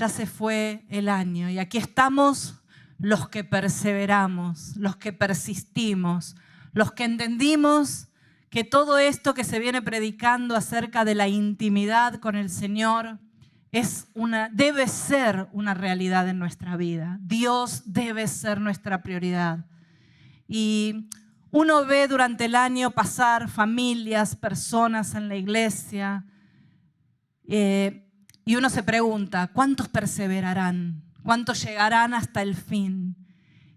ya se fue el año y aquí estamos los que perseveramos, los que persistimos, los que entendimos que todo esto que se viene predicando acerca de la intimidad con el Señor debe ser una realidad en nuestra vida. Dios debe ser nuestra prioridad. Y uno ve durante el año pasar familias, personas en la iglesia, y uno se pregunta, ¿cuántos perseverarán? ¿Cuántos llegarán hasta el fin?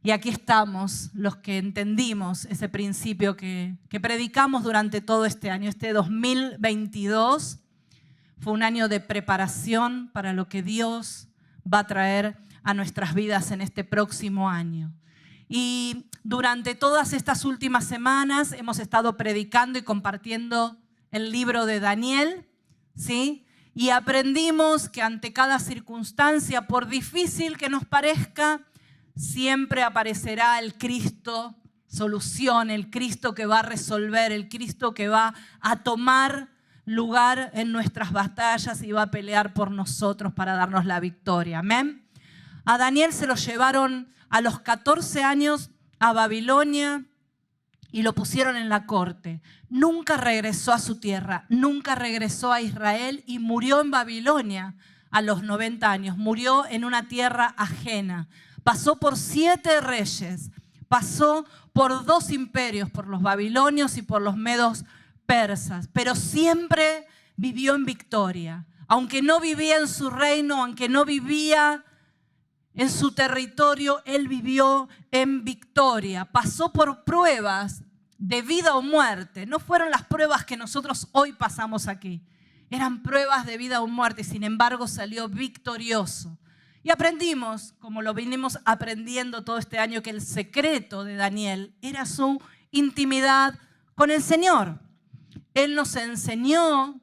Y aquí estamos los que entendimos ese principio que predicamos durante todo este año. Este 2022 fue un año de preparación para lo que Dios va a traer a nuestras vidas en este próximo año. Y durante todas estas últimas semanas hemos estado predicando y compartiendo el libro de Daniel, ¿sí? Y aprendimos que ante cada circunstancia, por difícil que nos parezca, siempre aparecerá el Cristo solución, el Cristo que va a resolver, el Cristo que va a tomar lugar en nuestras batallas y va a pelear por nosotros para darnos la victoria. Amén. A Daniel se lo llevaron a los 14 años a Babilonia y lo pusieron en la corte. Nunca regresó a su tierra, nunca regresó a Israel y murió en Babilonia a los 90 años. Murió en una tierra ajena. Pasó por 7 reyes, pasó por 2 imperios, por los babilonios y por los medos persas, pero siempre vivió en victoria. Aunque no vivía en su reino, aunque no vivía en su territorio, él vivió en victoria. Pasó por pruebas de vida o muerte. No fueron las pruebas que nosotros hoy pasamos aquí. Eran pruebas de vida o muerte y sin embargo salió victorioso. Y aprendimos, como lo venimos aprendiendo todo este año, que el secreto de Daniel era su intimidad con el Señor. Él nos enseñó,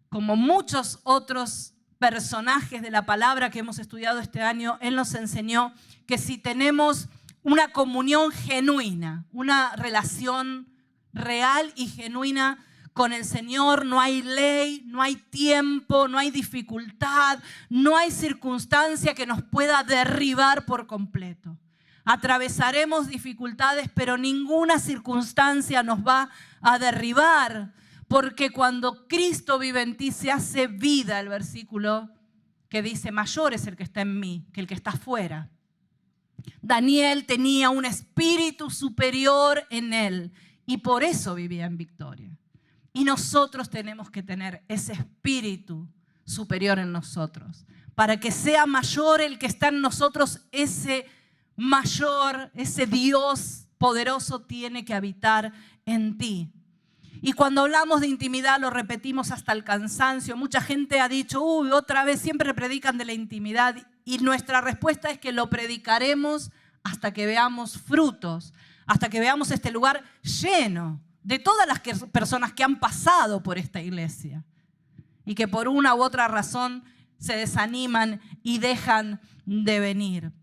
como muchos otros personajes de la palabra que hemos estudiado este año, Él nos enseñó que si tenemos una comunión genuina, una relación real y genuina con el Señor, no hay ley, no hay tiempo, no hay dificultad, no hay circunstancia que nos pueda derribar por completo. Atravesaremos dificultades, pero ninguna circunstancia nos va a derribar, porque cuando Cristo vive en ti se hace vida, el versículo que dice, mayor es el que está en mí que el que está afuera. Daniel tenía un espíritu superior en él y por eso vivía en victoria. Y nosotros tenemos que tener ese espíritu superior en nosotros. Para que sea mayor el que está en nosotros, ese mayor, ese Dios poderoso tiene que habitar en ti. Y cuando hablamos de intimidad lo repetimos hasta el cansancio. Mucha gente ha dicho, uy, otra vez siempre predican de la intimidad. Y nuestra respuesta es que lo predicaremos hasta que veamos frutos, hasta que veamos este lugar lleno de todas las personas que han pasado por esta iglesia y que por una u otra razón se desaniman y dejan de venir.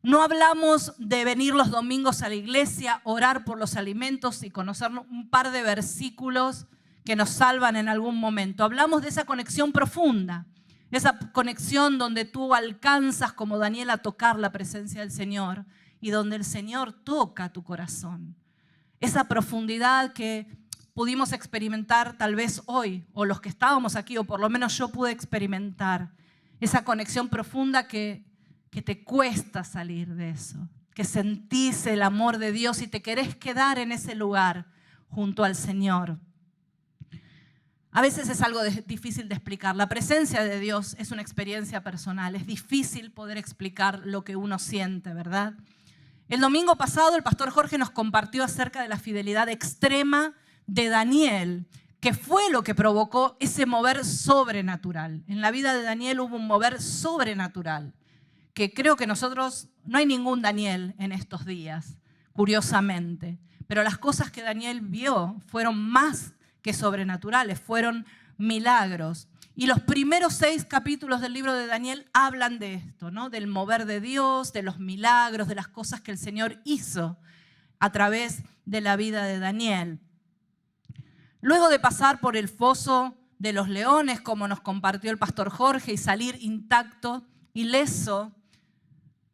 No hablamos de venir los domingos a la iglesia, orar por los alimentos y conocer un par de versículos que nos salvan en algún momento. Hablamos de esa conexión profunda, esa conexión donde tú alcanzas como Daniel a tocar la presencia del Señor y donde el Señor toca tu corazón. Esa profundidad que pudimos experimentar tal vez hoy, o los que estábamos aquí, o por lo menos yo pude experimentar, esa conexión profunda que te cuesta salir de eso, que sentís el amor de Dios y te querés quedar en ese lugar junto al Señor. A veces es algo difícil de explicar. La presencia de Dios es una experiencia personal. Es difícil poder explicar lo que uno siente, ¿verdad? El domingo pasado el pastor Jorge nos compartió acerca de la fidelidad extrema de Daniel, que fue lo que provocó ese mover sobrenatural. En la vida de Daniel hubo un mover sobrenatural, que creo que nosotros, no hay ningún Daniel en estos días, curiosamente. Pero las cosas que Daniel vio fueron más que sobrenaturales, fueron milagros. Y los primeros 6 capítulos del libro de Daniel hablan de esto, ¿no? Del mover de Dios, de los milagros, de las cosas que el Señor hizo a través de la vida de Daniel. Luego de pasar por el foso de los leones, como nos compartió el pastor Jorge, y salir intacto, ileso,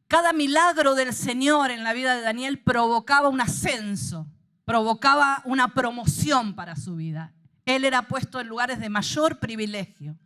cada milagro del Señor en la vida de Daniel provocaba un ascenso, provocaba una promoción para su vida. Él era puesto en lugares de mayor privilegio.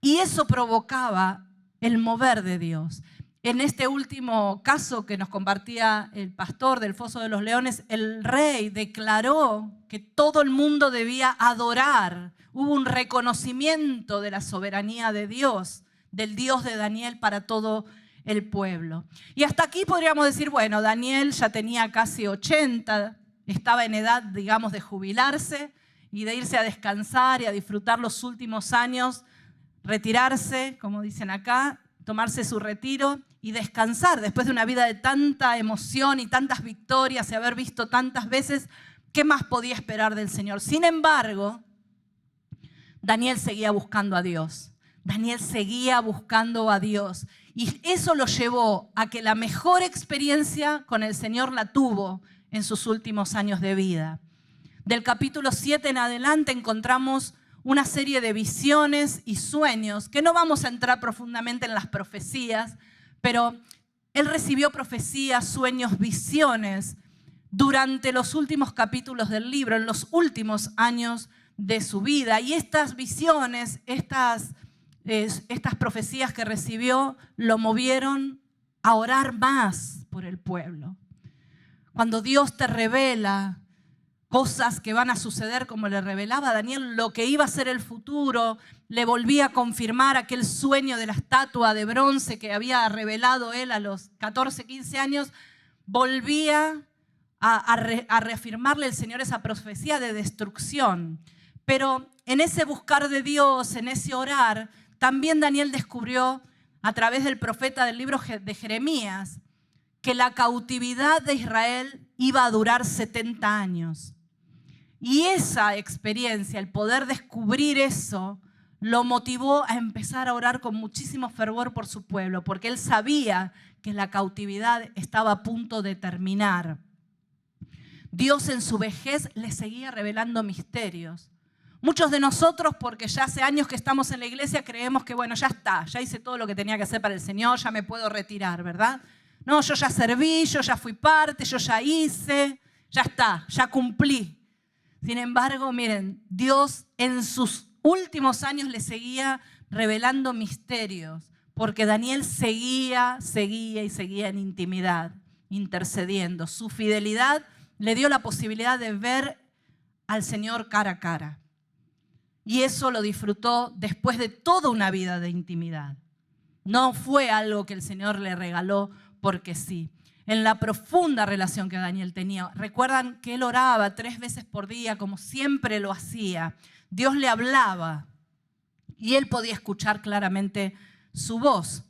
Y eso provocaba el mover de Dios. En este último caso que nos compartía el pastor del Foso de los Leones, el rey declaró que todo el mundo debía adorar. Hubo un reconocimiento de la soberanía de Dios, del Dios de Daniel para todo el pueblo. Y hasta aquí podríamos decir, bueno, Daniel ya tenía casi 80, estaba en edad, digamos, de jubilarse y de irse a descansar y a disfrutar los últimos años, retirarse, como dicen acá, tomarse su retiro y descansar después de una vida de tanta emoción y tantas victorias y haber visto tantas veces. ¿Qué más podía esperar del Señor? Sin embargo, Daniel seguía buscando a Dios. Daniel seguía buscando a Dios. Y eso lo llevó a que la mejor experiencia con el Señor la tuvo en sus últimos años de vida. Del capítulo 7 en adelante encontramos una serie de visiones y sueños, que no vamos a entrar profundamente en las profecías, pero él recibió profecías, sueños, visiones durante los últimos capítulos del libro, en los últimos años de su vida. Y estas visiones, estas profecías que recibió, lo movieron a orar más por el pueblo. Cuando Dios te revela cosas que van a suceder, como le revelaba a Daniel lo que iba a ser el futuro, le volvía a confirmar aquel sueño de la estatua de bronce que había revelado él a los 14, 15 años, volvía a reafirmarle el Señor esa profecía de destrucción. Pero en ese buscar de Dios, en ese orar, también Daniel descubrió a través del profeta del libro de Jeremías que la cautividad de Israel iba a durar 70 años. Y esa experiencia, el poder descubrir eso, lo motivó a empezar a orar con muchísimo fervor por su pueblo, porque él sabía que la cautividad estaba a punto de terminar. Dios en su vejez le seguía revelando misterios. Muchos de nosotros, porque ya hace años que estamos en la iglesia, creemos que bueno, ya está, ya hice todo lo que tenía que hacer para el Señor, ya me puedo retirar, ¿verdad? No, yo ya serví, yo ya fui parte, yo ya hice, ya está, ya cumplí. Sin embargo, miren, Dios en sus últimos años le seguía revelando misterios, porque Daniel seguía en intimidad, intercediendo. Su fidelidad le dio la posibilidad de ver al Señor cara a cara. Y eso lo disfrutó después de toda una vida de intimidad. No fue algo que el Señor le regaló porque sí. En la profunda relación que Daniel tenía. Recuerdan que él oraba 3 veces por día, como siempre lo hacía. Dios le hablaba y él podía escuchar claramente su voz.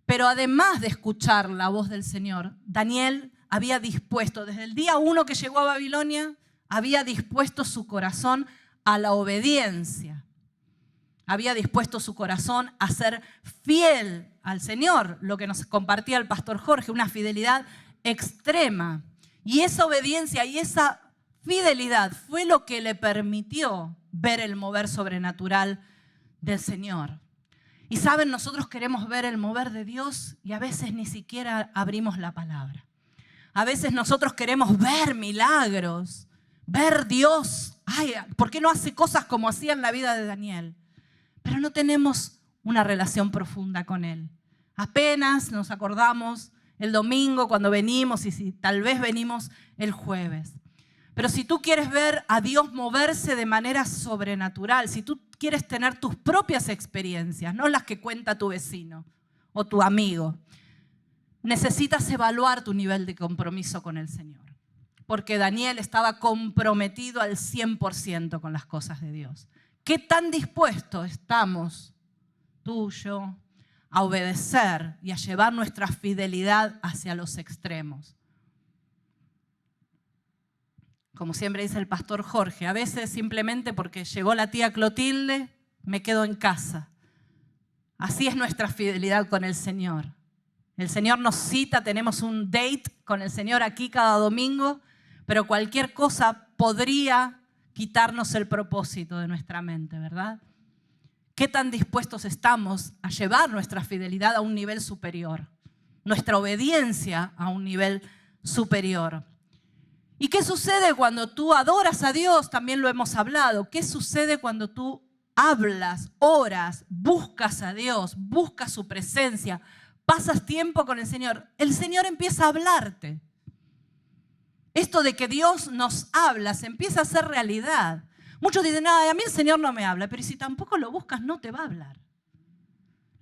Pero además de escuchar la voz del Señor, Daniel había dispuesto, desde el día 1 que llegó a Babilonia, había dispuesto su corazón a la obediencia. Había dispuesto su corazón a ser fiel al Señor, lo que nos compartía el pastor Jorge, una fidelidad extrema. Y esa obediencia y esa fidelidad fue lo que le permitió ver el mover sobrenatural del Señor. Y saben, nosotros queremos ver el mover de Dios y a veces ni siquiera abrimos la palabra. A veces nosotros queremos ver milagros, ver Dios. Ay, ¿por qué no hace cosas como hacía en la vida de Daniel? Pero no tenemos una relación profunda con Él. Apenas nos acordamos el domingo cuando venimos y si tal vez venimos el jueves. Pero si tú quieres ver a Dios moverse de manera sobrenatural, si tú quieres tener tus propias experiencias, no las que cuenta tu vecino o tu amigo, necesitas evaluar tu nivel de compromiso con el Señor. Porque Daniel estaba comprometido al 100% con las cosas de Dios. ¿Qué tan dispuestos estamos, tú, yo, a obedecer y a llevar nuestra fidelidad hacia los extremos? Como siempre dice el pastor Jorge, a veces simplemente porque llegó la tía Clotilde, me quedo en casa. Así es nuestra fidelidad con el Señor. El Señor nos cita, tenemos un date con el Señor aquí cada domingo, pero cualquier cosa podría quitarnos el propósito de nuestra mente, ¿verdad? ¿Qué tan dispuestos estamos a llevar nuestra fidelidad a un nivel superior? Nuestra obediencia a un nivel superior. ¿Y qué sucede cuando tú adoras a Dios? También lo hemos hablado. ¿Qué sucede cuando tú hablas, oras, buscas a Dios, buscas su presencia, pasas tiempo con el Señor? El Señor empieza a hablarte. Esto de que Dios nos habla se empieza a hacer realidad. Muchos dicen, a mí el Señor no me habla, pero si tampoco lo buscas no te va a hablar.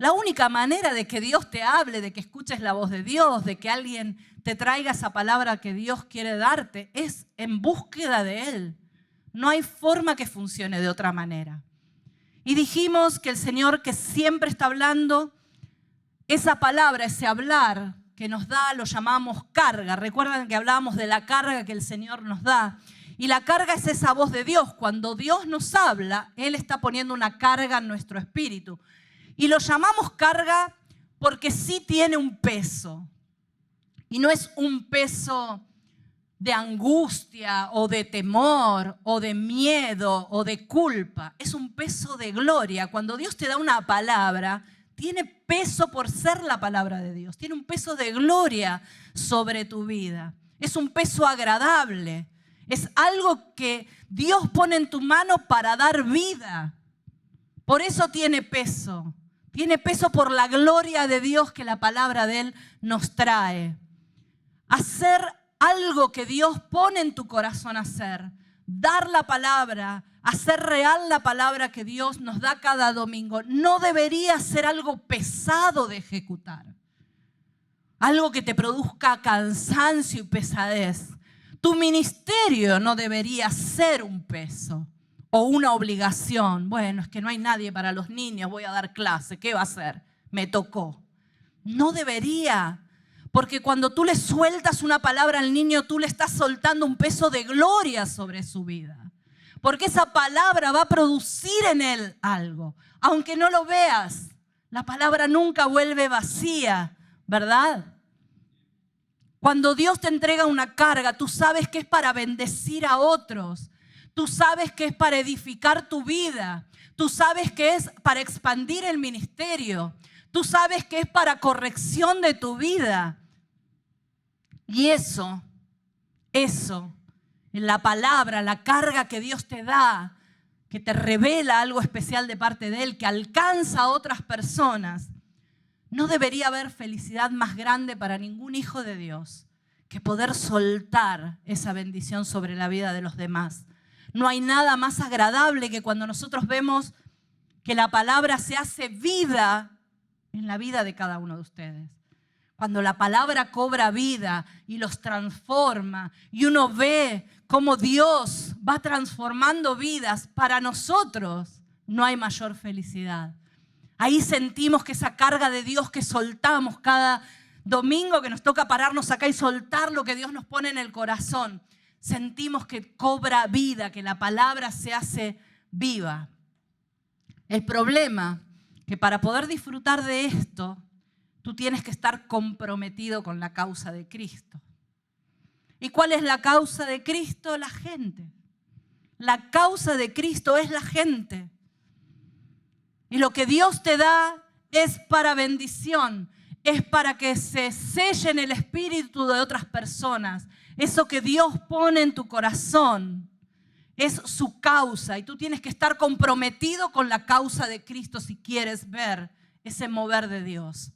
La única manera de que Dios te hable, de que escuches la voz de Dios, de que alguien te traiga esa palabra que Dios quiere darte, es en búsqueda de Él. No hay forma que funcione de otra manera. Y dijimos que el Señor, que siempre está hablando, esa palabra, ese hablar que nos da, lo llamamos carga. Recuerdan que hablábamos de la carga que el Señor nos da. Y la carga es esa voz de Dios. Cuando Dios nos habla, Él está poniendo una carga en nuestro espíritu. Y lo llamamos carga porque sí tiene un peso. Y no es un peso de angustia o de temor o de miedo o de culpa. Es un peso de gloria. Cuando Dios te da una palabra, tiene peso por ser la palabra de Dios. Tiene un peso de gloria sobre tu vida. Es un peso agradable. Es algo que Dios pone en tu mano para dar vida. Por eso tiene peso. Tiene peso por la gloria de Dios que la palabra de Él nos trae. Hacer algo que Dios pone en tu corazón hacer. Dar la palabra, hacer real la palabra que Dios nos da cada domingo. No debería ser algo pesado de ejecutar. Algo que te produzca cansancio y pesadez. Tu ministerio no debería ser un peso o una obligación. Bueno, es que no hay nadie para los niños, voy a dar clase, ¿qué va a hacer? Me tocó. No debería, porque cuando tú le sueltas una palabra al niño, tú le estás soltando un peso de gloria sobre su vida. Porque esa palabra va a producir en él algo. Aunque no lo veas, la palabra nunca vuelve vacía, ¿verdad? Cuando Dios te entrega una carga, tú sabes que es para bendecir a otros. Tú sabes que es para edificar tu vida. Tú sabes que es para expandir el ministerio. Tú sabes que es para corrección de tu vida. Y eso, en la palabra, la carga que Dios te da, que te revela algo especial de parte de Él, que alcanza a otras personas, no debería haber felicidad más grande para ningún hijo de Dios que poder soltar esa bendición sobre la vida de los demás. No hay nada más agradable que cuando nosotros vemos que la palabra se hace vida en la vida de cada uno de ustedes. Cuando la palabra cobra vida y los transforma y uno ve cómo Dios va transformando vidas para nosotros, no hay mayor felicidad. Ahí sentimos que esa carga de Dios que soltamos cada domingo, que nos toca pararnos acá y soltar lo que Dios nos pone en el corazón, sentimos que cobra vida, que la palabra se hace viva. El problema es que para poder disfrutar de esto, tú tienes que estar comprometido con la causa de Cristo. ¿Y cuál es la causa de Cristo? La gente. La causa de Cristo es la gente. Y lo que Dios te da es para bendición, es para que se selle en el espíritu de otras personas. Eso que Dios pone en tu corazón es su causa y tú tienes que estar comprometido con la causa de Cristo si quieres ver ese mover de Dios.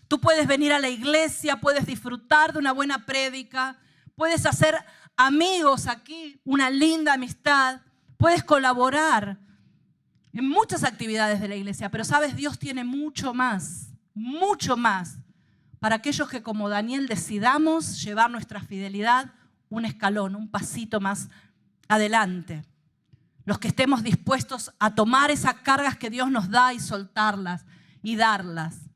Tú puedes venir a la iglesia, puedes disfrutar de una buena prédica, puedes hacer amigos aquí, una linda amistad, puedes colaborar en muchas actividades de la iglesia, pero sabes, Dios tiene mucho más para aquellos que como Daniel decidamos llevar nuestra fidelidad un escalón, un pasito más adelante. Los que estemos dispuestos a tomar esas cargas que Dios nos da y soltarlas y darlas.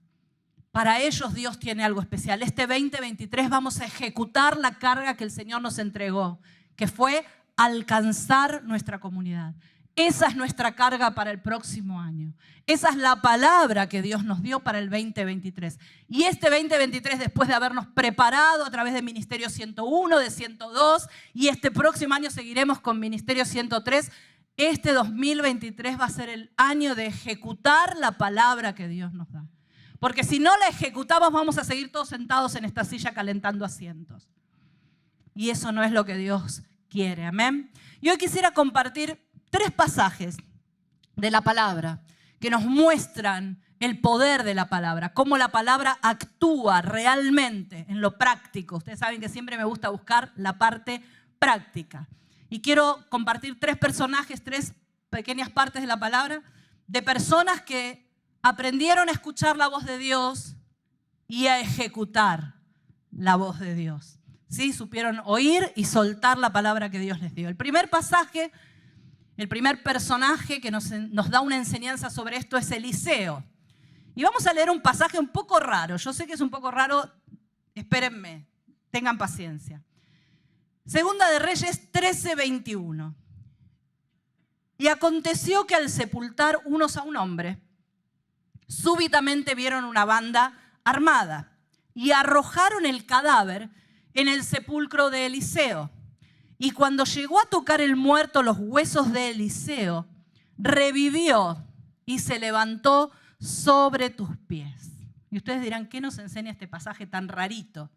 Para ellos Dios tiene algo especial. Este 2023 vamos a ejecutar la carga que el Señor nos entregó, que fue alcanzar nuestra comunidad. Esa es nuestra carga para el próximo año. Esa es la palabra que Dios nos dio para el 2023. Y este 2023, después de habernos preparado a través de Ministerio 101, de 102, y este próximo año seguiremos con Ministerio 103, este 2023 va a ser el año de ejecutar la palabra que Dios nos da. Porque si no la ejecutamos, vamos a seguir todos sentados en esta silla calentando asientos. Y eso no es lo que Dios quiere, amén. Y hoy quisiera compartir 3 pasajes de la palabra que nos muestran el poder de la palabra, cómo la palabra actúa realmente en lo práctico. Ustedes saben que siempre me gusta buscar la parte práctica. Y quiero compartir 3 personajes, 3 pequeñas partes de la palabra, de personas que aprendieron a escuchar la voz de Dios y a ejecutar la voz de Dios. ¿Sí? Supieron oír y soltar la palabra que Dios les dio. El primer pasaje, el primer personaje que nos da una enseñanza sobre esto es Eliseo. Y vamos a leer un pasaje un poco raro. Yo sé que es un poco raro, espérenme, tengan paciencia. Segunda de Reyes 13:21. Y aconteció que al sepultar unos a un hombre, súbitamente vieron una banda armada y arrojaron el cadáver en el sepulcro de Eliseo. Y cuando llegó a tocar el muerto los huesos de Eliseo, revivió y se levantó sobre tus pies. Y ustedes dirán, ¿qué nos enseña este pasaje tan rarito?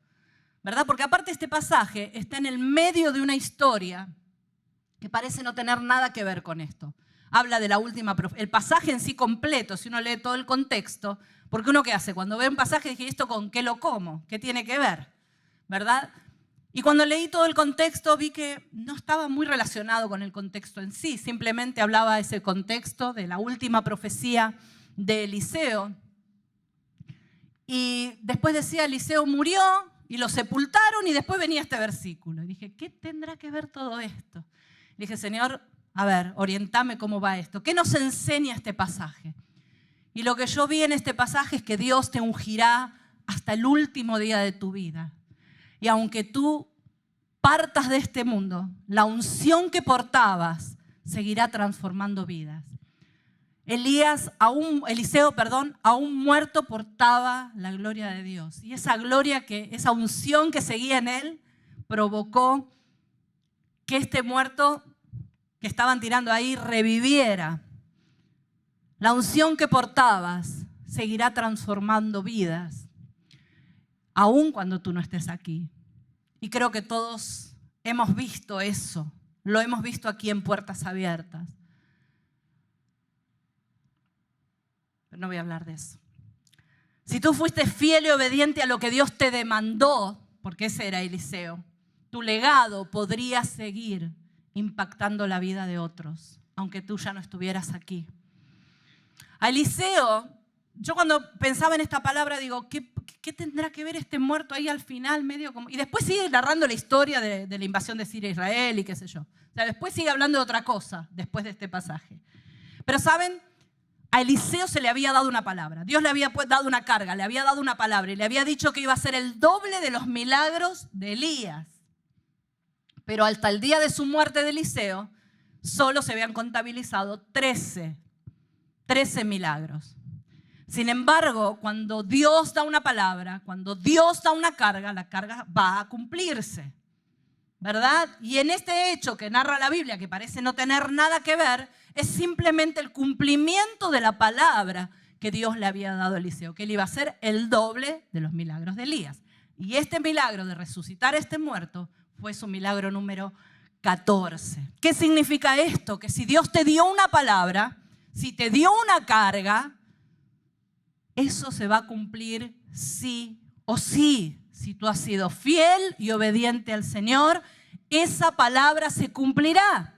¿Verdad? Porque aparte este pasaje está en el medio de una historia que parece no tener nada que ver con esto. Habla de la última profecía. El pasaje en sí completo, si uno lee todo el contexto, porque uno ¿qué hace? Cuando ve un pasaje dije, ¿esto con qué lo como? ¿Qué tiene que ver? ¿Verdad? Y cuando leí todo el contexto vi que no estaba muy relacionado con el contexto en sí, simplemente hablaba ese contexto de la última profecía de Eliseo. Y después decía, Eliseo murió y lo sepultaron y después venía este versículo. Y dije, ¿qué tendrá que ver todo esto? Le dije, Señor, a ver, orientame cómo va esto. ¿Qué nos enseña este pasaje? Y lo que yo vi en este pasaje es que Dios te ungirá hasta el último día de tu vida. Y aunque tú partas de este mundo, la unción que portabas seguirá transformando vidas. Eliseo, aún muerto, portaba la gloria de Dios. Y esa gloria, esa unción que seguía en él, provocó que este muerto que estaban tirando ahí reviviera. La unción que portabas seguirá transformando vidas, aun cuando tú no estés aquí. Y creo que todos hemos visto eso, lo hemos visto aquí en Puertas Abiertas. Pero no voy a hablar de eso. Si tú fuiste fiel y obediente a lo que Dios te demandó, porque ese era Eliseo, tu legado podría seguir impactando la vida de otros, aunque tú ya no estuvieras aquí. A Eliseo, yo cuando pensaba en esta palabra digo, ¿qué tendrá que ver este muerto ahí al final? Medio como... Y después sigue narrando la historia de la invasión de Siria a Israel y qué sé yo. O sea, después sigue hablando de otra cosa, después de este pasaje. Pero ¿saben? A Eliseo se le había dado una palabra. Dios le había dado una carga, le había dado una palabra y le había dicho que iba a ser el doble de los milagros de Elías. Pero hasta el día de su muerte de Eliseo, solo se habían contabilizado 13 milagros. Sin embargo, cuando Dios da una palabra, cuando Dios da una carga, la carga va a cumplirse, ¿verdad? Y en este hecho que narra la Biblia, que parece no tener nada que ver, es simplemente el cumplimiento de la palabra que Dios le había dado a Eliseo, que él iba a ser el doble de los milagros de Elías. Y este milagro de resucitar a este muerto fue su milagro número 14. ¿Qué significa esto? Que si Dios te dio una palabra, si te dio una carga, eso se va a cumplir sí o sí. Si tú has sido fiel y obediente al Señor, esa palabra se cumplirá.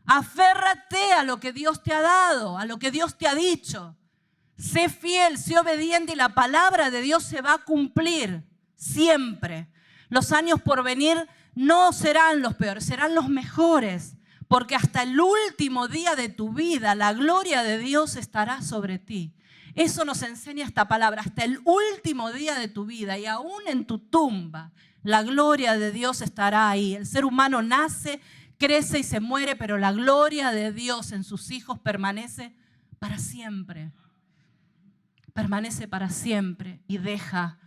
Aférrate a lo que Dios te ha dado, a lo que Dios te ha dicho. Sé fiel, sé obediente y la palabra de Dios se va a cumplir siempre. Los años por venir no serán los peores, serán los mejores. Porque hasta el último día de tu vida la gloria de Dios estará sobre ti. Eso nos enseña esta palabra. Hasta el último día de tu vida y aún en tu tumba, la gloria de Dios estará ahí. El ser humano nace, crece y se muere, pero la gloria de Dios en sus hijos permanece para siempre. Permanece para siempre y deja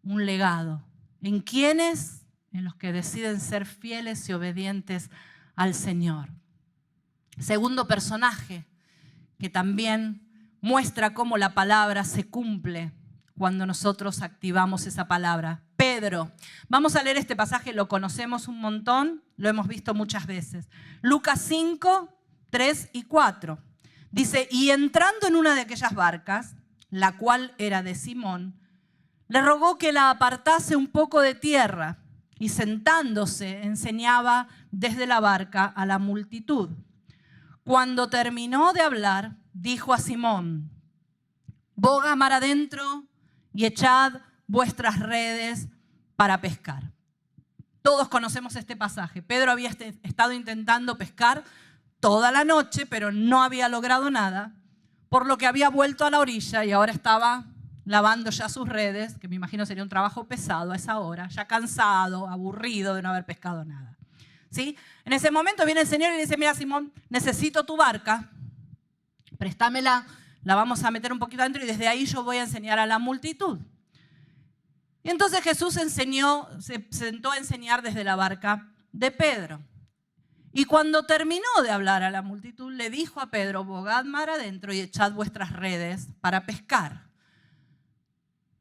un legado. ¿En quiénes? En los que deciden ser fieles y obedientes al Señor. Segundo personaje que también muestra cómo la palabra se cumple cuando nosotros activamos esa palabra. Pedro. Vamos a leer este pasaje, lo conocemos un montón, lo hemos visto muchas veces. Lucas 5, 3 y 4. Dice, y entrando en una de aquellas barcas, la cual era de Simón, le rogó que la apartase un poco de tierra y sentándose enseñaba desde la barca a la multitud. Cuando terminó de hablar, dijo a Simón, boga mar adentro y echad vuestras redes para pescar. Todos conocemos este pasaje. Pedro había estado intentando pescar toda la noche, pero no había logrado nada, por lo que había vuelto a la orilla y ahora estaba lavando ya sus redes, que me imagino sería un trabajo pesado a esa hora, ya cansado, aburrido de no haber pescado nada. ¿Sí? En ese momento viene el Señor y le dice, mira Simón, necesito tu barca, préstamela, la vamos a meter un poquito adentro y desde ahí yo voy a enseñar a la multitud. Y entonces Jesús se sentó a enseñar desde la barca de Pedro. Y cuando terminó de hablar a la multitud, le dijo a Pedro, bogad mar adentro y echad vuestras redes para pescar.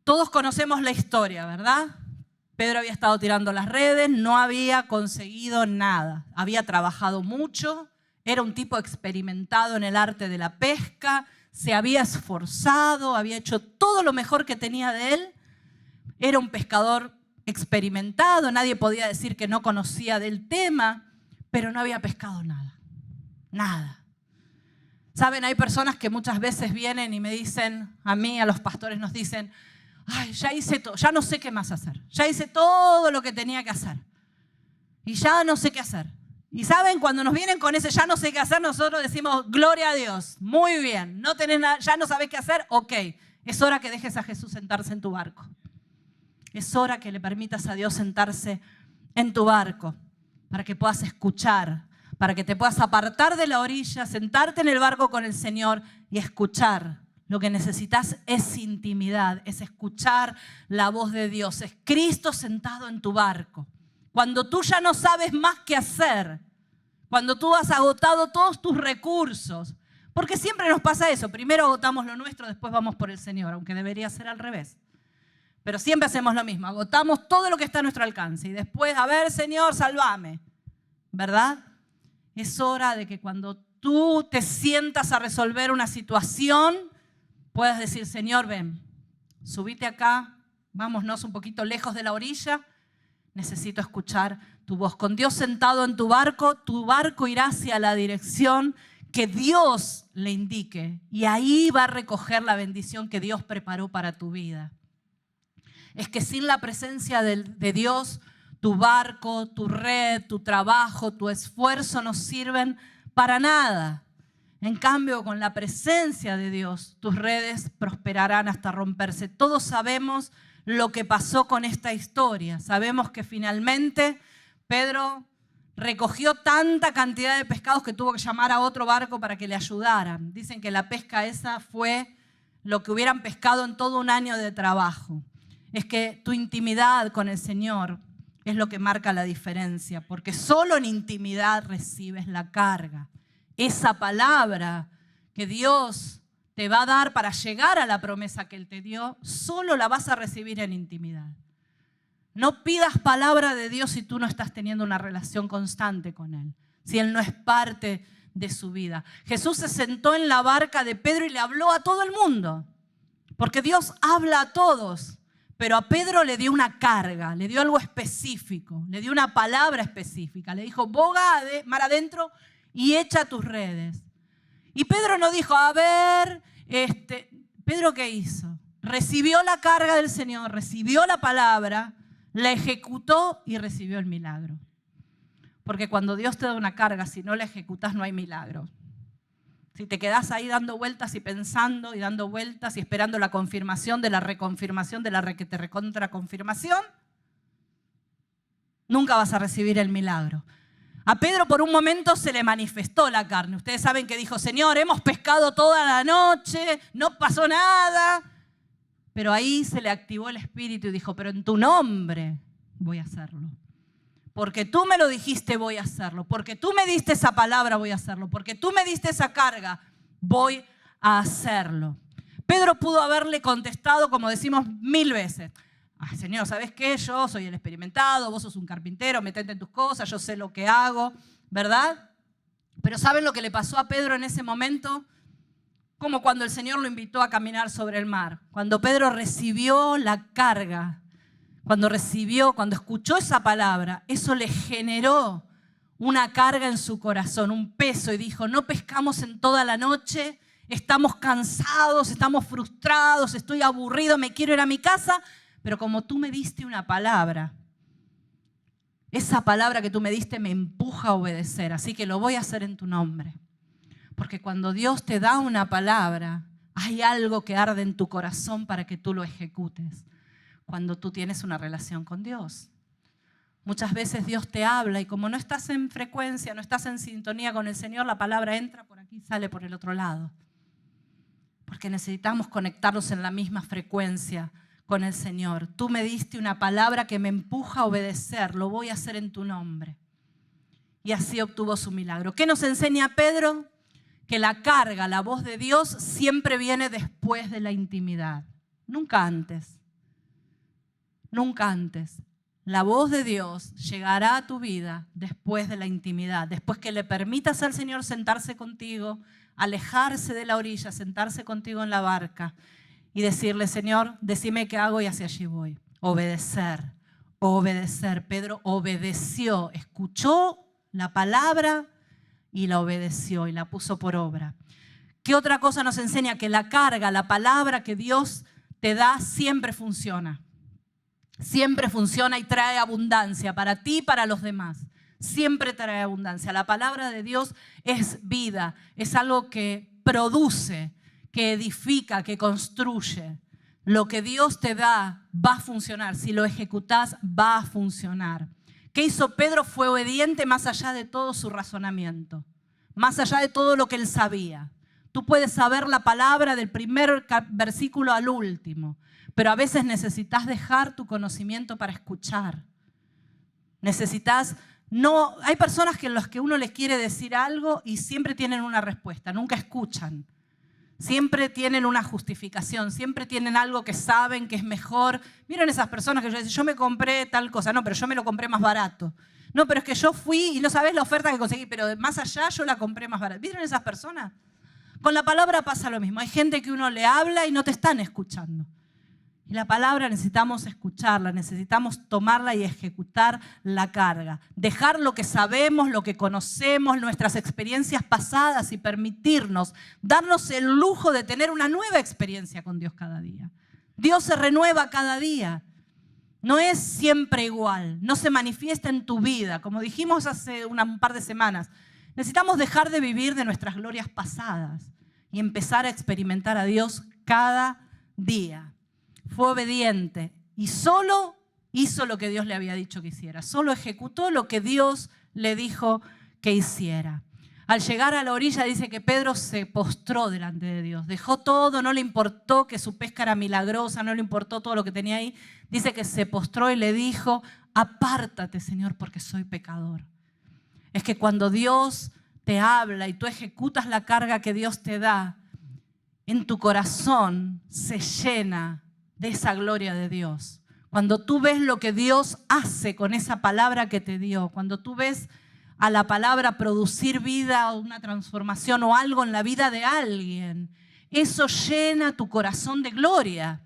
Todos conocemos la historia, ¿verdad? Pedro había estado tirando las redes, no había conseguido nada. Había trabajado mucho, era un tipo experimentado en el arte de la pesca, se había esforzado, había hecho todo lo mejor que tenía de él. Era un pescador experimentado, nadie podía decir que no conocía del tema, pero no había pescado nada, nada. Saben, hay personas que muchas veces vienen y me dicen, a mí, a los pastores nos dicen, ay, ya hice todo, ya no sé qué más hacer, ya hice todo lo que tenía que hacer y ya no sé qué hacer. Y saben, cuando nos vienen con ese ya no sé qué hacer, nosotros decimos, gloria a Dios, muy bien, no tenés nada, ya no sabés qué hacer, ok, es hora que dejes a Jesús sentarse en tu barco. Es hora que le permitas a Dios sentarse en tu barco para que puedas escuchar, para que te puedas apartar de la orilla, sentarte en el barco con el Señor y escuchar. Lo que necesitas es intimidad, es escuchar la voz de Dios, es Cristo sentado en tu barco. Cuando tú ya no sabes más qué hacer, cuando tú has agotado todos tus recursos, porque siempre nos pasa eso, primero agotamos lo nuestro, después vamos por el Señor, aunque debería ser al revés. Pero siempre hacemos lo mismo, agotamos todo lo que está a nuestro alcance y después, a ver, Señor, sálvame, ¿verdad? Es hora de que cuando tú te sientas a resolver una situación, puedas decir, Señor, ven, subite acá, vámonos un poquito lejos de la orilla, necesito escuchar tu voz. Con Dios sentado en tu barco irá hacia la dirección que Dios le indique y ahí va a recoger la bendición que Dios preparó para tu vida. Es que sin la presencia de Dios, tu barco, tu red, tu trabajo, tu esfuerzo no sirven para nada. En cambio, con la presencia de Dios, tus redes prosperarán hasta romperse. Todos sabemos lo que pasó con esta historia. Sabemos que finalmente Pedro recogió tanta cantidad de pescados que tuvo que llamar a otro barco para que le ayudaran. Dicen que la pesca esa fue lo que hubieran pescado en todo un año de trabajo. Es que tu intimidad con el Señor es lo que marca la diferencia, porque solo en intimidad recibes la carga. Esa palabra que Dios te va a dar para llegar a la promesa que Él te dio, solo la vas a recibir en intimidad. No pidas palabra de Dios si tú no estás teniendo una relación constante con Él, si Él no es parte de su vida. Jesús se sentó en la barca de Pedro y le habló a todo el mundo, porque Dios habla a todos. Pero a Pedro le dio una carga, le dio algo específico, le dio una palabra específica. Le dijo, boga mar adentro y echa tus redes. Y Pedro no dijo, a ver, ¿Pedro qué hizo? Recibió la carga del Señor, recibió la palabra, la ejecutó y recibió el milagro. Porque cuando Dios te da una carga, si no la ejecutas no hay milagro. Si te quedás ahí dando vueltas y pensando y dando vueltas y esperando la confirmación de la reconfirmación de la que te recontra confirmación, nunca vas a recibir el milagro. A Pedro por un momento se le manifestó la carne. Ustedes saben que dijo, Señor, hemos pescado toda la noche, no pasó nada. Pero ahí se le activó el espíritu y dijo, pero en tu nombre voy a hacerlo. Porque tú me lo dijiste, voy a hacerlo. Porque tú me diste esa palabra, voy a hacerlo. Porque tú me diste esa carga, voy a hacerlo. Pedro pudo haberle contestado, como decimos 1000 veces. Ay, Señor, ¿sabes qué? Yo soy el experimentado, vos sos un carpintero, metete en tus cosas, yo sé lo que hago, ¿verdad? Pero ¿saben lo que le pasó a Pedro en ese momento? Como cuando el Señor lo invitó a caminar sobre el mar. Cuando Pedro recibió la carga, cuando escuchó esa palabra, eso le generó una carga en su corazón, un peso, y dijo, no pescamos en toda la noche, estamos cansados, estamos frustrados, estoy aburrido, me quiero ir a mi casa, pero como tú me diste una palabra, esa palabra que tú me diste me empuja a obedecer, así que lo voy a hacer en tu nombre. Porque cuando Dios te da una palabra, hay algo que arde en tu corazón para que tú lo ejecutes. Cuando tú tienes una relación con Dios. Muchas veces Dios te habla y como no estás en frecuencia, no estás en sintonía con el Señor, la palabra entra por aquí y sale por el otro lado. Porque necesitamos conectarnos en la misma frecuencia con el Señor. Tú me diste una palabra que me empuja a obedecer, lo voy a hacer en tu nombre. Y así obtuvo su milagro. ¿Qué nos enseña Pedro? Que la carga, la voz de Dios siempre viene después de la intimidad, nunca antes. Nunca antes. La voz de Dios llegará a tu vida después de la intimidad, después que le permitas al Señor sentarse contigo, alejarse de la orilla, sentarse contigo en la barca y decirle, Señor, decime qué hago y hacia allí voy. Obedecer, obedecer. Pedro obedeció, escuchó la palabra y la obedeció y la puso por obra. ¿Qué otra cosa nos enseña? Que la carga, la palabra que Dios te da siempre funciona. Siempre funciona y trae abundancia para ti y para los demás. Siempre trae abundancia. La palabra de Dios es vida, es algo que produce, que edifica, que construye. Lo que Dios te da va a funcionar. Si lo ejecutás, va a funcionar. ¿Qué hizo Pedro? Fue obediente más allá de todo su razonamiento, más allá de todo lo que él sabía. Tú puedes saber la palabra del primer versículo al último, pero a veces necesitas dejar tu conocimiento para escuchar. Hay personas que los que uno les quiere decir algo y siempre tienen una respuesta, nunca escuchan. Siempre tienen una justificación, siempre tienen algo que saben que es mejor. Miren esas personas que yo decía, yo me compré tal cosa, no, pero yo me lo compré más barato. No, pero es que yo fui y no sabes la oferta que conseguí, pero más allá yo la compré más barata. ¿Vieron esas personas? Con la palabra pasa lo mismo. Hay gente que uno le habla y no te están escuchando. Y la palabra necesitamos escucharla, necesitamos tomarla y ejecutar la carga. Dejar lo que sabemos, lo que conocemos, nuestras experiencias pasadas y permitirnos, darnos el lujo de tener una nueva experiencia con Dios cada día. Dios se renueva cada día. No es siempre igual, no se manifiesta en tu vida. Como dijimos hace un par de semanas, necesitamos dejar de vivir de nuestras glorias pasadas y empezar a experimentar a Dios cada día. Fue obediente y solo hizo lo que Dios le había dicho que hiciera. Solo ejecutó lo que Dios le dijo que hiciera. Al llegar a la orilla dice que Pedro se postró delante de Dios. Dejó todo, no le importó que su pesca era milagrosa, no le importó todo lo que tenía ahí. Dice que se postró y le dijo, apártate, Señor, porque soy pecador. Es que cuando Dios te habla y tú ejecutas la carga que Dios te da, en tu corazón se llena de esa gloria de Dios. Cuando tú ves lo que Dios hace con esa palabra que te dio, cuando tú ves a la palabra producir vida o una transformación o algo en la vida de alguien, eso llena tu corazón de gloria.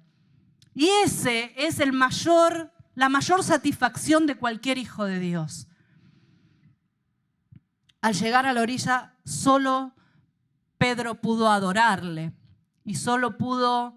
Y ese es la mayor satisfacción de cualquier hijo de Dios. Al llegar a la orilla, solo Pedro pudo adorarle y solo pudo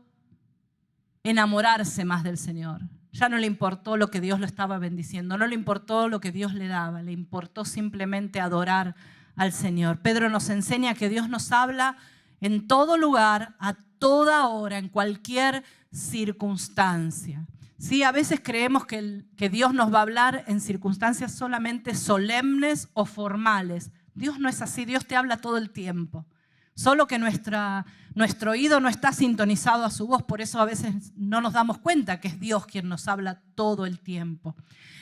enamorarse más del Señor. Ya no le importó lo que Dios lo estaba bendiciendo, no le importó lo que Dios le daba, le importó simplemente adorar al Señor. Pedro nos enseña que Dios nos habla en todo lugar, a toda hora, en cualquier circunstancia. Sí, a veces creemos que Dios nos va a hablar en circunstancias solamente solemnes o formales. Dios no es así, Dios te habla todo el tiempo. solo que nuestro oído no está sintonizado a su voz, por eso a veces no nos damos cuenta que es Dios quien nos habla todo el tiempo.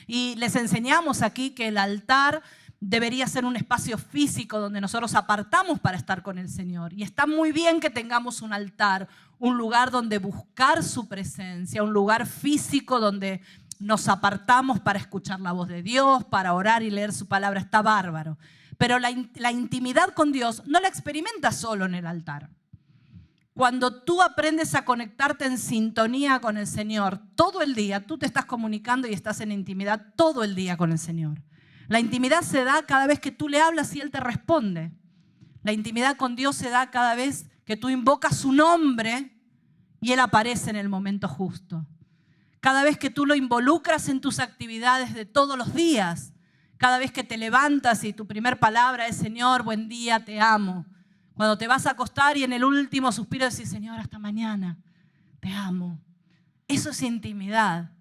Y les enseñamos aquí que el altar debería ser un espacio físico donde nosotros apartamos para estar con el Señor. Y está muy bien que tengamos un altar, un lugar donde buscar su presencia, un lugar físico donde nos apartamos para escuchar la voz de Dios, para orar y leer su palabra. Está bárbaro. Pero la intimidad con Dios no la experimentas solo en el altar. Cuando tú aprendes a conectarte en sintonía con el Señor todo el día, tú te estás comunicando y estás en intimidad todo el día con el Señor. La intimidad se da cada vez que tú le hablas y Él te responde. La intimidad con Dios se da cada vez que tú invocas su nombre y Él aparece en el momento justo. Cada vez que tú lo involucras en tus actividades de todos los días, cada vez que te levantas y tu primer palabra es Señor, buen día, te amo. Cuando te vas a acostar y en el último suspiro decís Señor, hasta mañana, te amo. Eso es intimidad.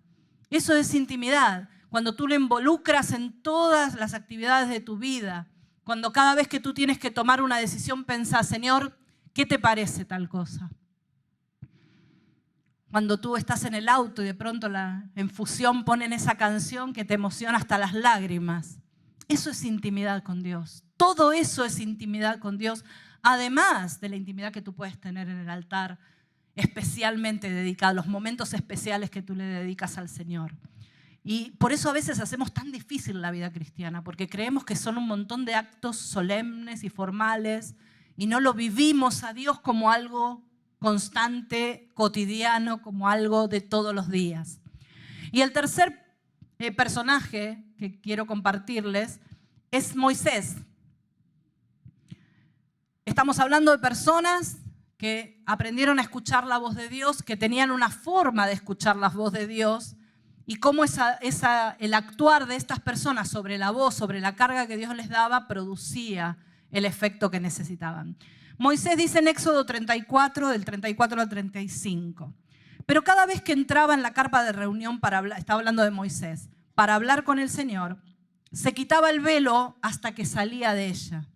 Eso es intimidad. Cuando tú lo involucras en todas las actividades de tu vida, cuando cada vez que tú tienes que tomar una decisión pensás, Señor, ¿qué te parece tal cosa? Cuando tú estás en el auto y de pronto en fusión ponen esa canción que te emociona hasta las lágrimas. Eso es intimidad con Dios. Todo eso es intimidad con Dios, además de la intimidad que tú puedes tener en el altar, especialmente dedicada, los momentos especiales que tú le dedicas al Señor. Y por eso a veces hacemos tan difícil la vida cristiana, porque creemos que son un montón de actos solemnes y formales y no lo vivimos a Dios como algo constante, cotidiano, como algo de todos los días. Y el tercer personaje que quiero compartirles es Moisés. Estamos hablando de personas que aprendieron a escuchar la voz de Dios, que tenían una forma de escuchar la voz de Dios, y cómo el actuar de estas personas sobre la voz, sobre la carga que Dios les daba, producía el efecto que necesitaban. Moisés dice en Éxodo 34, del 34 al 35, pero cada vez que entraba en la carpa de reunión, estaba hablando de Moisés, para hablar con el Señor, se quitaba el velo hasta que salía de ella.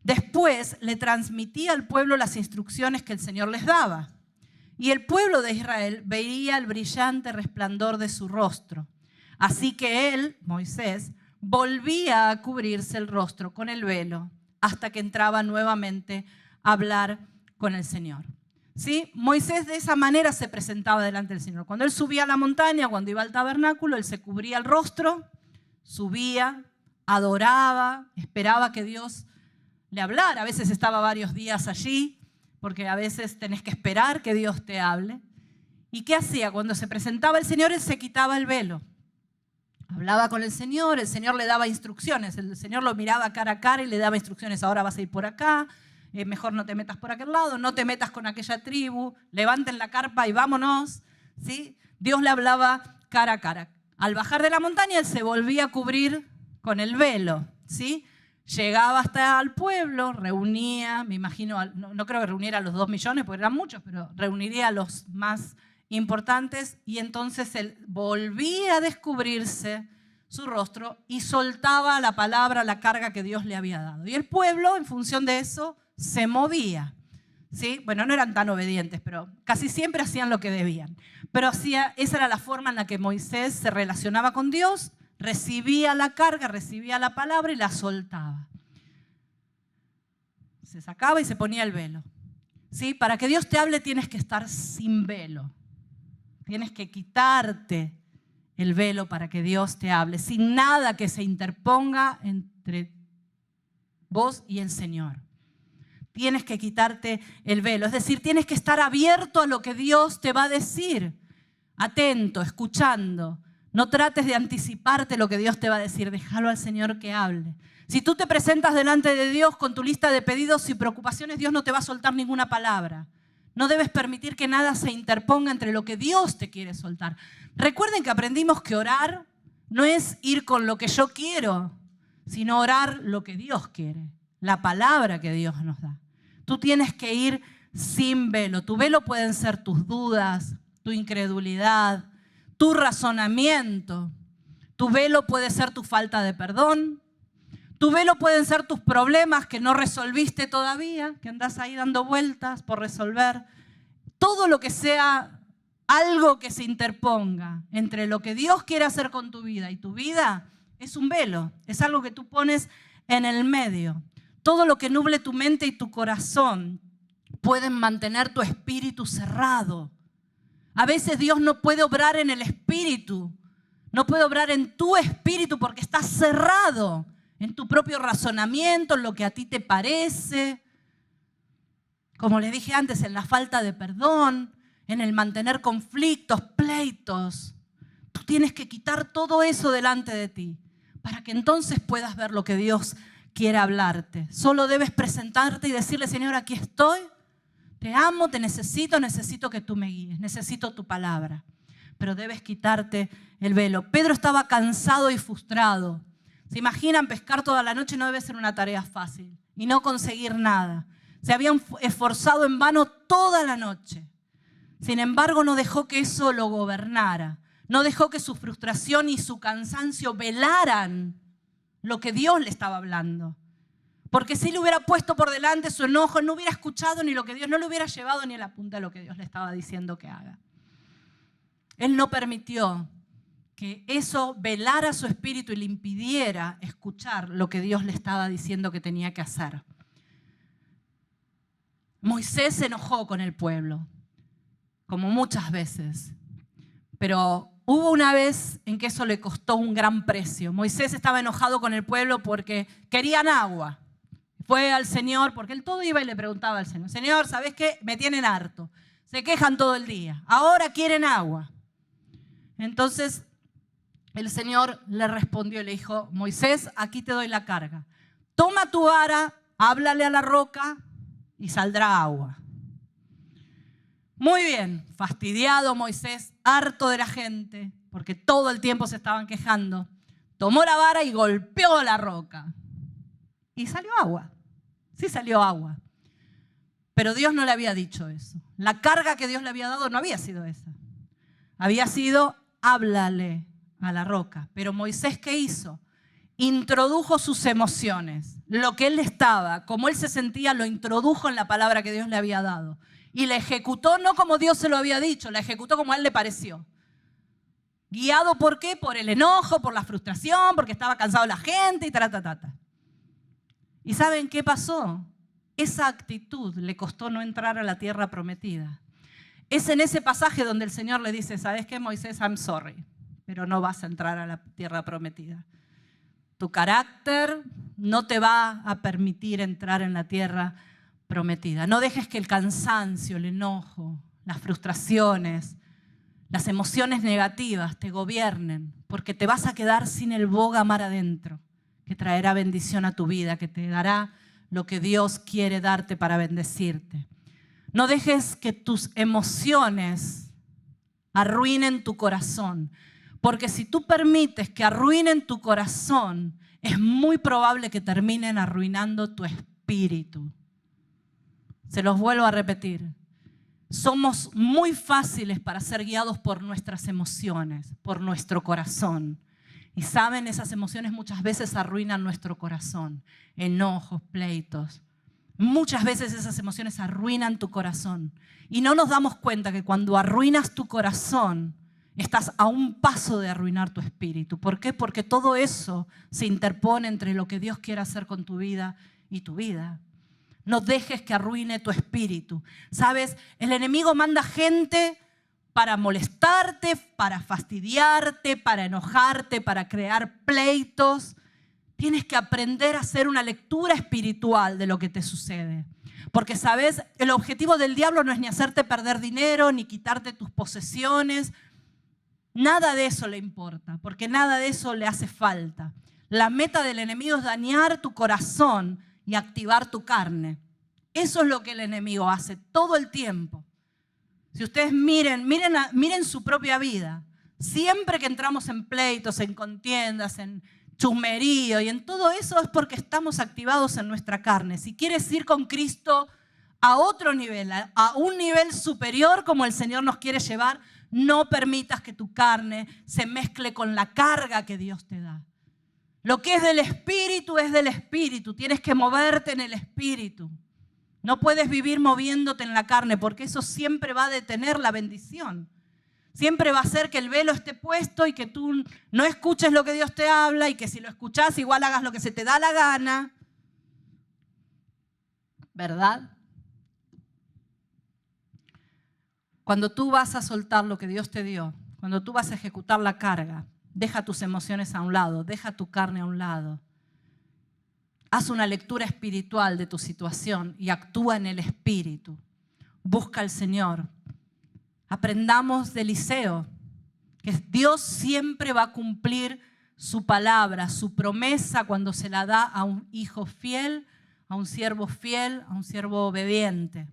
Después le transmitía al pueblo las instrucciones que el Señor les daba. Y el pueblo de Israel veía el brillante resplandor de su rostro. Así que él, Moisés, volvía a cubrirse el rostro con el velo hasta que entraba nuevamente a hablar con el Señor. ¿Sí? Moisés de esa manera se presentaba delante del Señor. Cuando él subía a la montaña, cuando iba al tabernáculo, él se cubría el rostro, subía, adoraba, esperaba que Dios le hablara. A veces estaba varios días allí, porque a veces tenés que esperar que Dios te hable. ¿Y qué hacía? Cuando se presentaba el Señor, él se quitaba el velo. Hablaba con el Señor le daba instrucciones. El Señor lo miraba cara a cara y le daba instrucciones. Ahora vas a ir por acá, mejor no te metas por aquel lado, no te metas con aquella tribu, levanten la carpa y vámonos. ¿Sí? Dios le hablaba cara a cara. Al bajar de la montaña, él se volvía a cubrir con el velo. ¿Sí? Llegaba hasta el pueblo, reunía, me imagino, no creo que reuniera a los 2 millones, porque eran muchos, pero reuniría a los más importantes y entonces él volvía a descubrirse su rostro y soltaba la palabra, la carga que Dios le había dado. Y el pueblo, en función de eso, se movía. ¿Sí? Bueno, no eran tan obedientes, pero casi siempre hacían lo que debían. Pero esa era la forma en la que Moisés se relacionaba con Dios. Recibía la carga, recibía la palabra y la soltaba. Se sacaba y se ponía el velo. ¿Sí? Para que Dios te hable tienes que estar sin velo. Tienes que quitarte el velo para que Dios te hable, sin nada que se interponga entre vos y el Señor. Tienes que quitarte el velo, es decir, tienes que estar abierto a lo que Dios te va a decir, atento, escuchando. No trates de anticiparte lo que Dios te va a decir, déjalo al Señor que hable. Si tú te presentas delante de Dios con tu lista de pedidos y preocupaciones, Dios no te va a soltar ninguna palabra. No debes permitir que nada se interponga entre lo que Dios te quiere soltar. Recuerden que aprendimos que orar no es ir con lo que yo quiero, sino orar lo que Dios quiere, la palabra que Dios nos da. Tú tienes que ir sin velo. Tu velo pueden ser tus dudas, tu incredulidad, tu razonamiento. Tu velo puede ser tu falta de perdón. Tu velo pueden ser tus problemas que no resolviste todavía, que andás ahí dando vueltas por resolver. Todo lo que sea algo que se interponga entre lo que Dios quiere hacer con tu vida y tu vida es un velo, es algo que tú pones en el medio. Todo lo que nuble tu mente y tu corazón pueden mantener tu espíritu cerrado. A veces Dios no puede obrar en el espíritu, no puede obrar en tu espíritu porque estás cerrado en tu propio razonamiento, en lo que a ti te parece. Como les dije antes, en la falta de perdón, en el mantener conflictos, pleitos. Tú tienes que quitar todo eso delante de ti para que entonces puedas ver lo que Dios quiere hablarte. Solo debes presentarte y decirle, Señor, aquí estoy, te amo, te necesito, necesito que tú me guíes, necesito tu palabra. Pero debes quitarte el velo. Pedro estaba cansado y frustrado. ¿Se imaginan? Pescar toda la noche no debe ser una tarea fácil y no conseguir nada. Se habían esforzado en vano toda la noche. Sin embargo, no dejó que eso lo gobernara. No dejó que su frustración y su cansancio velaran lo que Dios le estaba hablando. Porque si le hubiera puesto por delante su enojo, no hubiera escuchado ni lo que Dios, no le hubiera llevado ni a la punta de lo que Dios le estaba diciendo que haga. Él no permitió que eso velara su espíritu y le impidiera escuchar lo que Dios le estaba diciendo que tenía que hacer. Moisés se enojó con el pueblo, como muchas veces, pero hubo una vez en que eso le costó un gran precio. Moisés estaba enojado con el pueblo porque querían agua. Fue al Señor, porque él todo iba y le preguntaba al Señor, Señor, ¿sabes qué? Me tienen harto, se quejan todo el día, ahora quieren agua. Entonces el Señor le respondió y le dijo, Moisés, aquí te doy la carga. Toma tu vara, háblale a la roca y saldrá agua. Muy bien, fastidiado Moisés, harto de la gente, porque todo el tiempo se estaban quejando, tomó la vara y golpeó la roca. Y salió agua. Sí salió agua. Pero Dios no le había dicho eso. La carga que Dios le había dado no había sido esa. Había sido, háblale a la roca. Pero Moisés, ¿qué hizo? Introdujo sus emociones. Lo que él estaba, como él se sentía, lo introdujo en la palabra que Dios le había dado. Y la ejecutó no como Dios se lo había dicho, la ejecutó como a él le pareció. Guiado ¿por qué? Por el enojo, por la frustración, porque estaba cansado la gente y ta. ¿Y saben qué pasó? Esa actitud le costó no entrar a la tierra prometida. Es en ese pasaje donde el Señor le dice, ¿sabes qué, Moisés? I'm sorry, pero no vas a entrar a la tierra prometida. Tu carácter no te va a permitir entrar en la tierra prometida. No dejes que el cansancio, el enojo, las frustraciones, las emociones negativas te gobiernen, porque te vas a quedar sin el boga mar adentro, que traerá bendición a tu vida, que te dará lo que Dios quiere darte para bendecirte. No dejes que tus emociones arruinen tu corazón, porque si tú permites que arruinen tu corazón, es muy probable que terminen arruinando tu espíritu. Se los vuelvo a repetir. Somos muy fáciles para ser guiados por nuestras emociones, por nuestro corazón. Y saben, esas emociones muchas veces arruinan nuestro corazón. Enojos, pleitos. Muchas veces esas emociones arruinan tu corazón. Y no nos damos cuenta que cuando arruinas tu corazón, estás a un paso de arruinar tu espíritu. ¿Por qué? Porque todo eso se interpone entre lo que Dios quiere hacer con tu vida y tu vida. No dejes que arruine tu espíritu. ¿Sabes? El enemigo manda gente para molestarte, para fastidiarte, para enojarte, para crear pleitos. Tienes que aprender a hacer una lectura espiritual de lo que te sucede. Porque, ¿sabes? El objetivo del diablo no es ni hacerte perder dinero, ni quitarte tus posesiones. Nada de eso le importa, porque nada de eso le hace falta. La meta del enemigo es dañar tu corazón y activar tu carne. Eso es lo que el enemigo hace todo el tiempo. Si ustedes miren su propia vida, siempre que entramos en pleitos, en contiendas, en chusmerío y en todo eso es porque estamos activados en nuestra carne. Si quieres ir con Cristo a otro nivel, a un nivel superior como el Señor nos quiere llevar, no permitas que tu carne se mezcle con la carga que Dios te da. Lo que es del Espíritu es del Espíritu. Tienes que moverte en el Espíritu. No puedes vivir moviéndote en la carne, porque eso siempre va a detener la bendición. Siempre va a hacer que el velo esté puesto y que tú no escuches lo que Dios te habla, y que si lo escuchás igual hagas lo que se te da la gana. ¿Verdad? Cuando tú vas a soltar lo que Dios te dio, cuando tú vas a ejecutar la carga, deja tus emociones a un lado, deja tu carne a un lado. Haz una lectura espiritual de tu situación y actúa en el Espíritu. Busca al Señor. Aprendamos de Eliseo, que Dios siempre va a cumplir su palabra, su promesa cuando se la da a un hijo fiel, a un siervo obediente.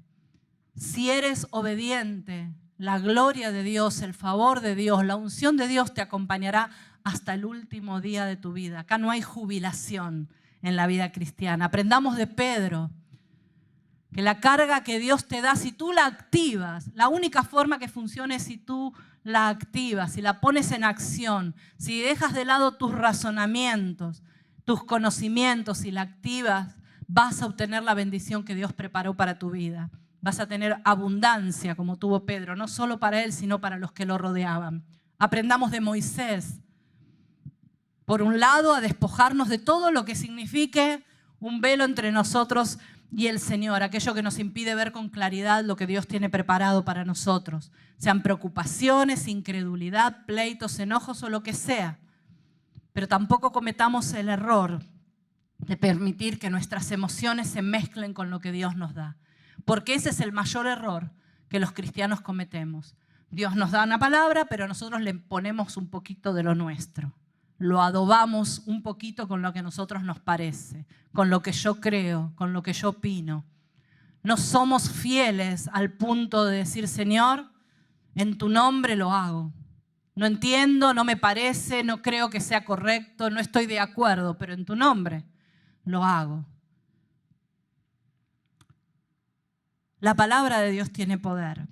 Si eres obediente, la gloria de Dios, el favor de Dios, la unción de Dios te acompañará hasta el último día de tu vida. Acá no hay jubilación en la vida cristiana. Aprendamos de Pedro, que la carga que Dios te da, si tú la activas, la única forma que funcione es si tú la activas, si la pones en acción, si dejas de lado tus razonamientos, tus conocimientos y la activas, vas a obtener la bendición que Dios preparó para tu vida. Vas a tener abundancia como tuvo Pedro, no solo para él, sino para los que lo rodeaban. Aprendamos de Moisés. Por un lado, a despojarnos de todo lo que signifique un velo entre nosotros y el Señor, aquello que nos impide ver con claridad lo que Dios tiene preparado para nosotros. Sean preocupaciones, incredulidad, pleitos, enojos o lo que sea. Pero tampoco cometamos el error de permitir que nuestras emociones se mezclen con lo que Dios nos da. Porque ese es el mayor error que los cristianos cometemos. Dios nos da una palabra, pero nosotros le ponemos un poquito de lo nuestro. Lo adobamos un poquito con lo que a nosotros nos parece, con lo que yo creo, con lo que yo opino. No somos fieles al punto de decir, Señor, en tu nombre lo hago. No entiendo, no me parece, no creo que sea correcto, no estoy de acuerdo, pero en tu nombre lo hago. La palabra de Dios tiene poder.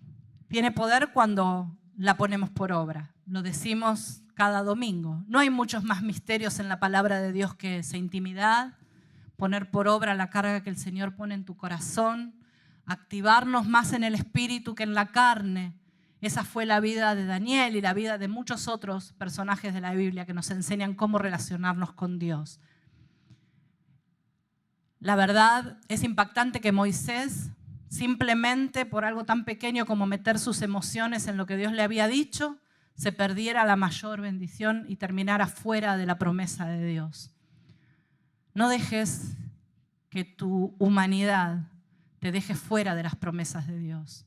Tiene poder cuando la ponemos por obra. Lo decimos cada domingo. No hay muchos más misterios en la palabra de Dios que esa intimidad, poner por obra la carga que el Señor pone en tu corazón, activarnos más en el espíritu que en la carne. Esa fue la vida de Daniel y la vida de muchos otros personajes de la Biblia que nos enseñan cómo relacionarnos con Dios. La verdad es impactante que Moisés, simplemente por algo tan pequeño como meter sus emociones en lo que Dios le había dicho, se perdiera la mayor bendición y terminara fuera de la promesa de Dios. No dejes que tu humanidad te deje fuera de las promesas de Dios.